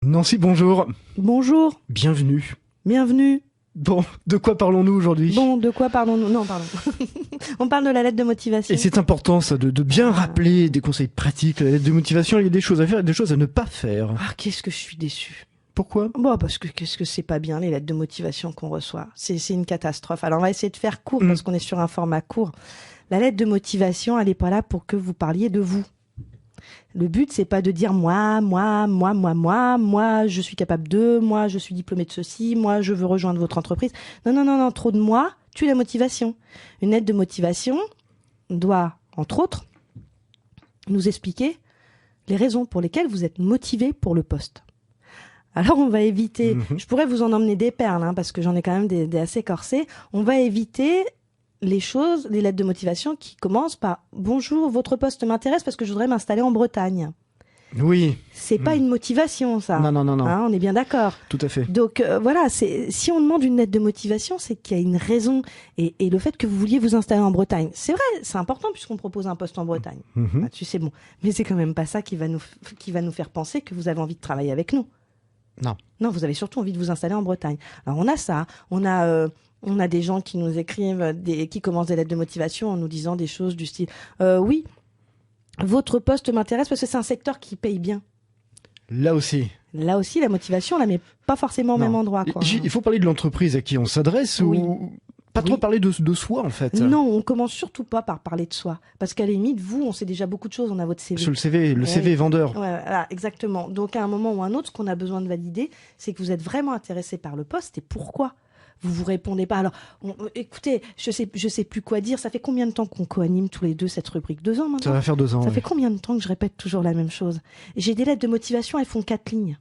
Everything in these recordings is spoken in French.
Nancy, bonjour. Bonjour, Bienvenue. bienvenue. Bon, de quoi parlons-nous aujourd'hui? Bon, de quoi parlons-nous? Non, pardon. On parle de la lettre de motivation. Et c'est important ça, de bien rappeler des conseils pratiques. La lettre de motivation, il y a des choses à faire et des choses à ne pas faire. Ah, qu'est-ce que je suis déçue. Pourquoi? Bon, parce que qu'est-ce que c'est pas bien, les lettres de motivation qu'on reçoit. C'est une catastrophe. Alors, on va essayer de faire court parce qu'on est sur un format court. La lettre de motivation, elle est pas là pour que vous parliez de vous. Le but, c'est pas de dire moi, je suis capable de, moi, je suis diplômé de ceci, moi, je veux rejoindre votre entreprise. Non, trop de moi tue la motivation. Une lettre de motivation doit, entre autres, nous expliquer les raisons pour lesquelles vous êtes motivé pour le poste. Alors, on va éviter, je pourrais vous en emmener des perles, hein, parce que j'en ai quand même des assez corsés. On va éviter les lettres de motivation qui commencent par « Bonjour, votre poste m'intéresse parce que je voudrais m'installer en Bretagne ». Oui. C'est pas une motivation, ça. Non. Hein, on est bien d'accord. Tout à fait. Donc voilà, si on demande une lettre de motivation, c'est qu'il y a une raison. Et le fait que vous vouliez vous installer en Bretagne, c'est vrai, c'est important puisqu'on propose un poste en Bretagne. Là-dessus, c'est bon. Mais c'est quand même pas ça qui va nous faire penser que vous avez envie de travailler avec nous. Non. Non, vous avez surtout envie de vous installer en Bretagne. Alors on a ça, on a des gens qui nous écrivent, qui commencent des lettres de motivation en nous disant des choses du style oui, votre poste m'intéresse parce que c'est un secteur qui paye bien. Là aussi. Là aussi, la motivation, on la met pas forcément au même endroit, quoi. Il faut parler de l'entreprise à qui on s'adresse ou pas trop parler de soi, en fait. Non, on commence surtout pas par parler de soi. Parce qu'à la limite, vous, on sait déjà beaucoup de choses, on a votre CV. Sur le CV, le CV est vendeur. Ouais, voilà, exactement. Donc, à un moment ou un autre, ce qu'on a besoin de valider, c'est que vous êtes vraiment intéressé par le poste et pourquoi vous répondez pas. Alors, écoutez, je sais plus quoi dire. Ça fait combien de temps qu'on co-anime tous les deux cette rubrique? 2 ans maintenant? Ça va faire 2 ans. Ça fait combien de temps que je répète toujours la même chose? J'ai des lettres de motivation, elles font 4 lignes.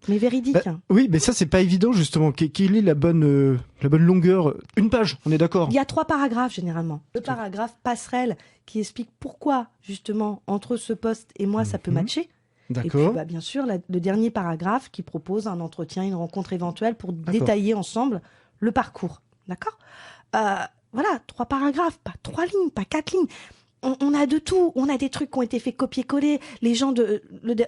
Mais véridique. Hein. Oui, mais ça, c'est pas évident, justement. Quelle est la bonne longueur? Une page, on est d'accord? Il y a 3 paragraphes, généralement. Le paragraphe passerelle qui explique pourquoi, justement, entre ce poste et moi, ça peut matcher. D'accord. Et puis, bien sûr, le dernier paragraphe qui propose un entretien, une rencontre éventuelle pour détailler ensemble le parcours. D'accord? Voilà, 3 paragraphes, pas 3 lignes, pas 4 lignes. On a de tout. On a des trucs qui ont été faits copier-coller. Les gens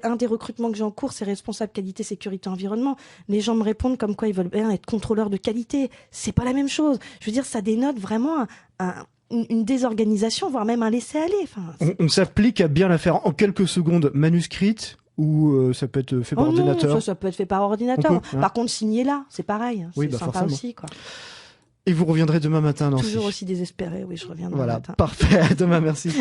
un des recrutements que j'ai en cours, c'est responsable qualité, sécurité, environnement. Les gens me répondent comme quoi ils veulent bien être contrôleurs de qualité. C'est pas la même chose. Je veux dire, ça dénote vraiment une désorganisation, voire même un laisser-aller. Enfin, on s'applique à bien la faire en quelques secondes manuscrite ou ça peut être fait par ordinateur? Non, ça peut être fait par ordinateur. Par contre, signer là, c'est pareil. Oui, c'est sympa forcément. aussi, quoi. Et vous reviendrez demain matin, Nancy? Toujours aussi désespéré, oui, je reviens demain matin. Voilà, parfait. À demain, merci.